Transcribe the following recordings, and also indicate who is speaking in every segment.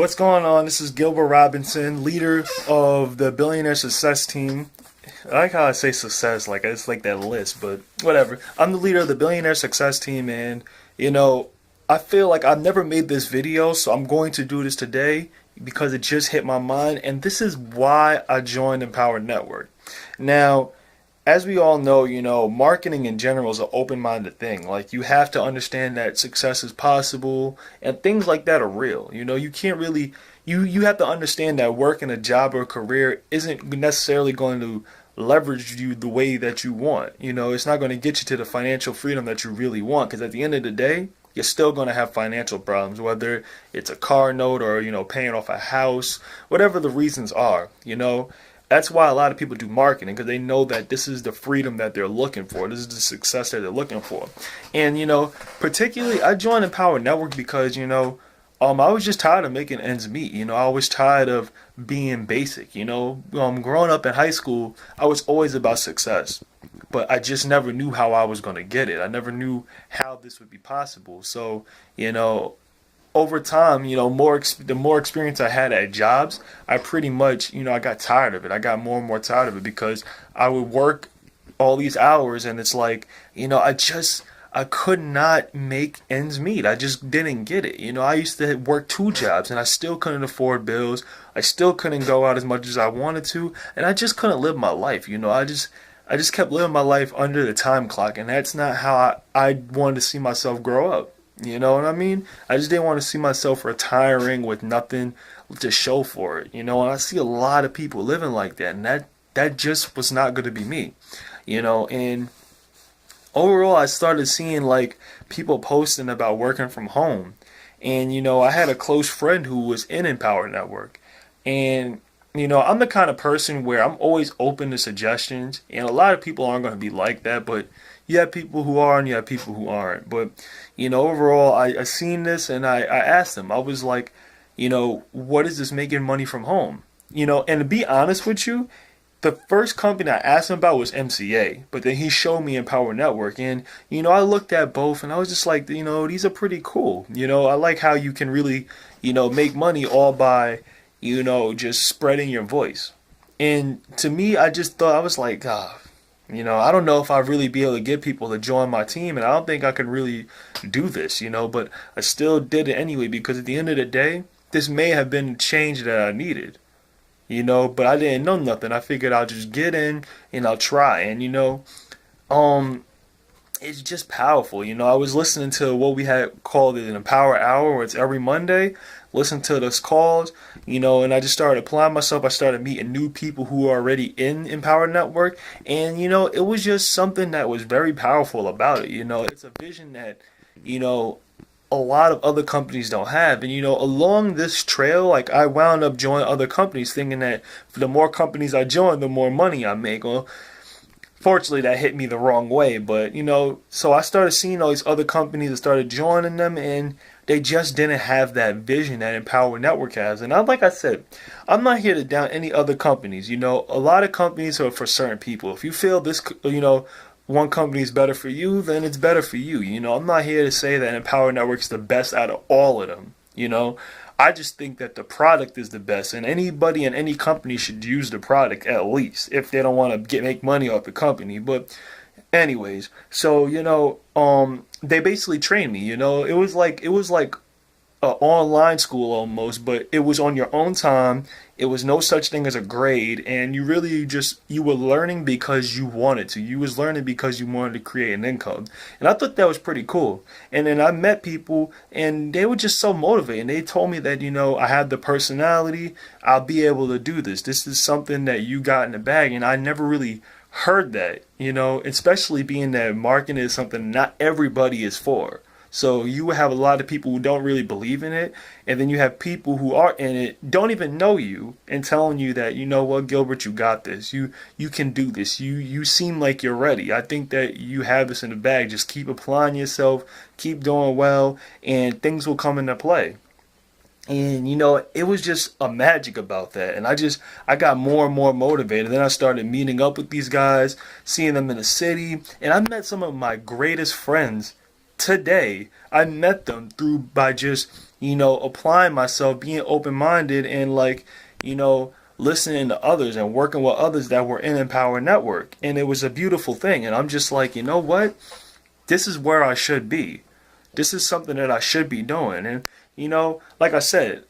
Speaker 1: What's going on? This is Gilbert Robinson, leader of the Billionaire Success Team. I like how I say success, like it's like that list, but whatever. I'm the leader of the Billionaire Success Team, and I feel like I've never made this video, so I'm going to do this today because it just hit my mind, and this is why I joined Empower Network. Now, as we all know, marketing in general is an open-minded thing. Like, you have to understand that success is possible and things like that are real. You can't really, you have to understand that work in a job or a career isn't necessarily going to leverage you the way that you want. It's not going to get you to the financial freedom that you really want, because at the end of the day, you're still going to have financial problems, whether it's a car note or, paying off a house, whatever the reasons are. That's why a lot of people do marketing, because they know that this is the freedom that they're looking for. This is the success that they're looking for. And, particularly, I joined Empower Network because, I was just tired of making ends meet. I was tired of being basic. Growing up in high school, I was always about success, but I just never knew how I was going to get it. I never knew how this would be possible. So, over time, the more experience I had at jobs, I pretty much, I got tired of it. I got more and more tired of it because I would work all these hours and it's like, I could not make ends meet. I just didn't get it. I used to work two jobs and I still couldn't afford bills. I still couldn't go out as much as I wanted to, and I just couldn't live my life. I just kept living my life under the time clock, and that's not how I wanted to see myself grow up. You know what I mean? I just didn't want to see myself retiring with nothing to show for it. And I see a lot of people living like that, and that just was not going to be me. And overall, I started seeing like people posting about working from home. And, I had a close friend who was in Empower Network. And, I'm the kind of person where I'm always open to suggestions. And a lot of people aren't going to be like that, but you have people who are and you have people who aren't. But, overall, I seen this and I asked them. I was like, what is this making money from home? And to be honest with you, the first company I asked him about was MCA, but then he showed me Empower Network, and I looked at both, and I was just like, these are pretty cool. I like how you can really, make money all by, just spreading your voice. And to me, I just thought, I was like, I don't know if I'd really be able to get people to join my team, and I don't think I could really do this, but I still did it anyway, because at the end of the day, this may have been the change that I needed. But I didn't know nothing. I figured I'll just get in and I'll try. And, it's just powerful. I was listening to what we had called an Empower Hour, where it's every Monday. Listen to those calls, and I just started applying myself. I started meeting new people who are already in Empower Network. And, it was just something that was very powerful about it. It's a vision that, a lot of other companies don't have. And along this trail, like, I wound up joining other companies thinking that the more companies I join, the more money I make. Well, fortunately that hit me the wrong way, but so I started seeing all these other companies and started joining them, and they just didn't have that vision that Empower Network has. And like I said, I'm not here to down any other companies. A lot of companies are for certain people. If you feel this, one company is better for you, then it's better for you. I'm not here to say that Empower Network is the best out of all of them. I just think that the product is the best, and anybody in any company should use the product at least if they don't want to make money off the company. But anyways, so they basically trained me. It was like an online school almost, but it was on your own time. It was no such thing as a grade, and you really you were learning because you wanted to. You was learning because you wanted to create an income. And I thought that was pretty cool. And then I met people, and they were just so motivated. And they told me that, I had the personality, I'll be able to do this. This is something that you got in the bag, and I never really heard that, especially being that marketing is something not everybody is for. So you have a lot of people who don't really believe in it, and then you have people who are in it, don't even know you, and telling you that, what, Gilbert, you got this. You can do this. You seem like you're ready. I think that you have this in the bag. Just keep applying yourself, keep doing well, and things will come into play. And, it was just a magic about that. And I got more and more motivated. Then I started meeting up with these guys, seeing them in the city, and I met some of my greatest friends today. I met them by just applying myself, being open minded, and like, listening to others and working with others that were in Empower Network. And it was a beautiful thing. And I'm just like, you know what? This is where I should be. This is something that I should be doing. And, like I said,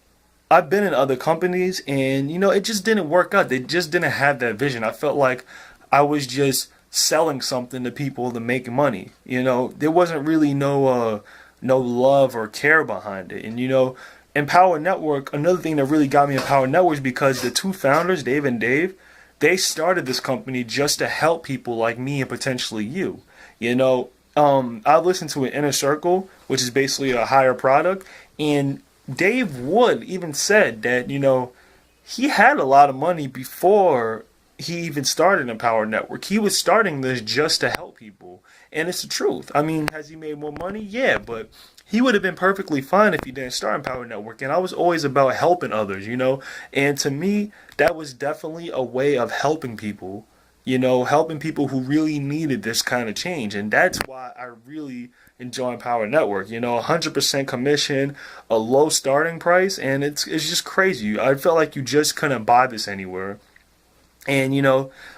Speaker 1: I've been in other companies and, it just didn't work out. They just didn't have that vision. I felt like I was just selling something to people to make money. There wasn't really no love or care behind it. And, Empower Network, another thing that really got me Empower Network is because the two founders, Dave and Dave, they started this company just to help people like me and potentially you. I listened to an Inner Circle, which is basically a higher product, and Dave Wood even said that, he had a lot of money before he even started Empower Network. He was starting this just to help people. And it's the truth. I mean, has he made more money? Yeah, but he would have been perfectly fine if he didn't start Empower Network. And I was always about helping others, And to me, that was definitely a way of helping people, helping people who really needed this kind of change. And that's why I really enjoy Empower Network. 100% commission, a low starting price, and it's just crazy. I felt like you just couldn't buy this anywhere. And,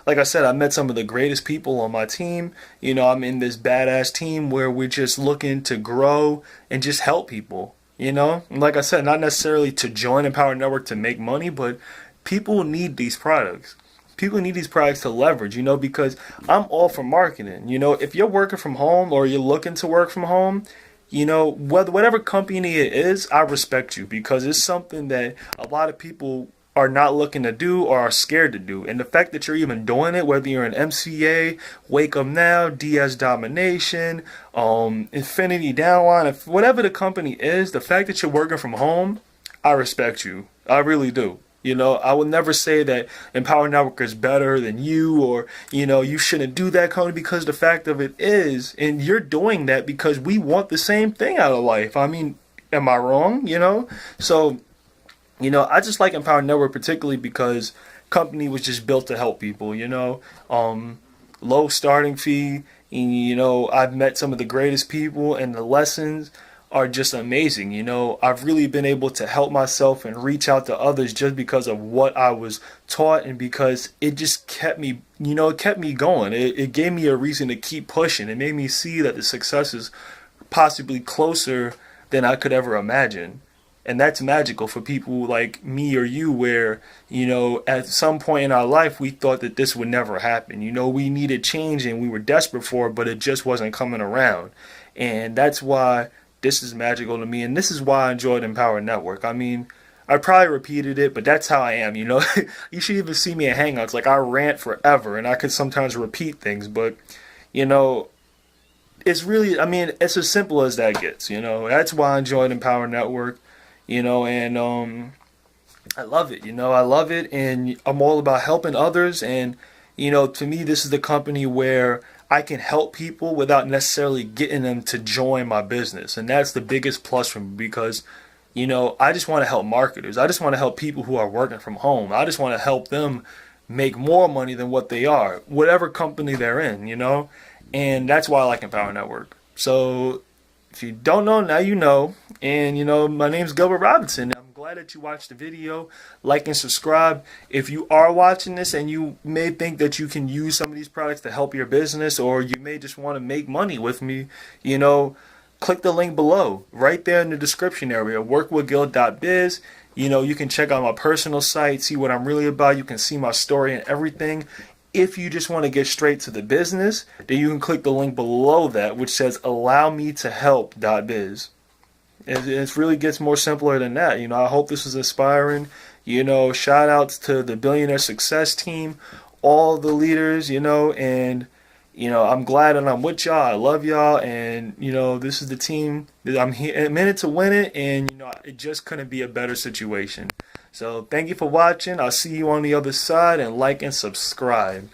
Speaker 1: like I said, I met some of the greatest people on my team. I'm in this badass team where we're just looking to grow and just help people, And like I said, not necessarily to join Empower Network to make money, but people need these products. People need these products to leverage, because I'm all for marketing. If you're working from home or you're looking to work from home, whatever company it is, I respect you because it's something that a lot of people are not looking to do or are scared to do. And the fact that you're even doing it, whether you're an MCA, Wake Up Now, DS Domination, Infinity Downline, if whatever the company is, the fact that you're working from home, I respect you. I really do. I would never say that Empower Network is better than you or, you shouldn't do that company because the fact of it is, and you're doing that because we want the same thing out of life. I mean, am I wrong? So, I just like Empower Network particularly because company was just built to help people, low starting fee. And, I've met some of the greatest people and the lessons are just amazing. I've really been able to help myself and reach out to others just because of what I was taught and because it just kept me, it kept me going. It gave me a reason to keep pushing. It made me see that the success is possibly closer than I could ever imagine. And that's magical for people like me or you where, at some point in our life, we thought that this would never happen. We needed change and we were desperate for it, but it just wasn't coming around. And that's why this is magical to me, and this is why I enjoyed Empower Network. I mean, I probably repeated it, but that's how I am, You should even see me at Hangouts. Like, I rant forever, and I could sometimes repeat things, but, it's really, it's as simple as that gets, That's why I enjoyed Empower Network, and I love it, I love it, and I'm all about helping others, and, to me, this is the company where I can help people without necessarily getting them to join my business. And that's the biggest plus for me because, I just want to help marketers. I just want to help people who are working from home. I just want to help them make more money than what they are, whatever company they're in, And that's why I like Empower Network. So if you don't know, now you know. And, my name's Gilbert Robinson. I'm glad that you watched the video. Like and subscribe. If you are watching this and you may think that you can use some of these products to help your business or you may just want to make money with me, click the link below. Right there in the description area, workwithgil.biz. You can check out my personal site, see what I'm really about. You can see my story and everything. If you just want to get straight to the business, then you can click the link below that, which says allow me to help.biz. It really gets more simpler than that. I hope this is inspiring. Shout outs to the Billionaire Success Team, all the leaders, and, I'm glad that I'm with y'all. I love y'all. And, this is the team that I'm here, I'm in it to win it. And, it just couldn't be a better situation. So thank you for watching. I'll see you on the other side and like and subscribe.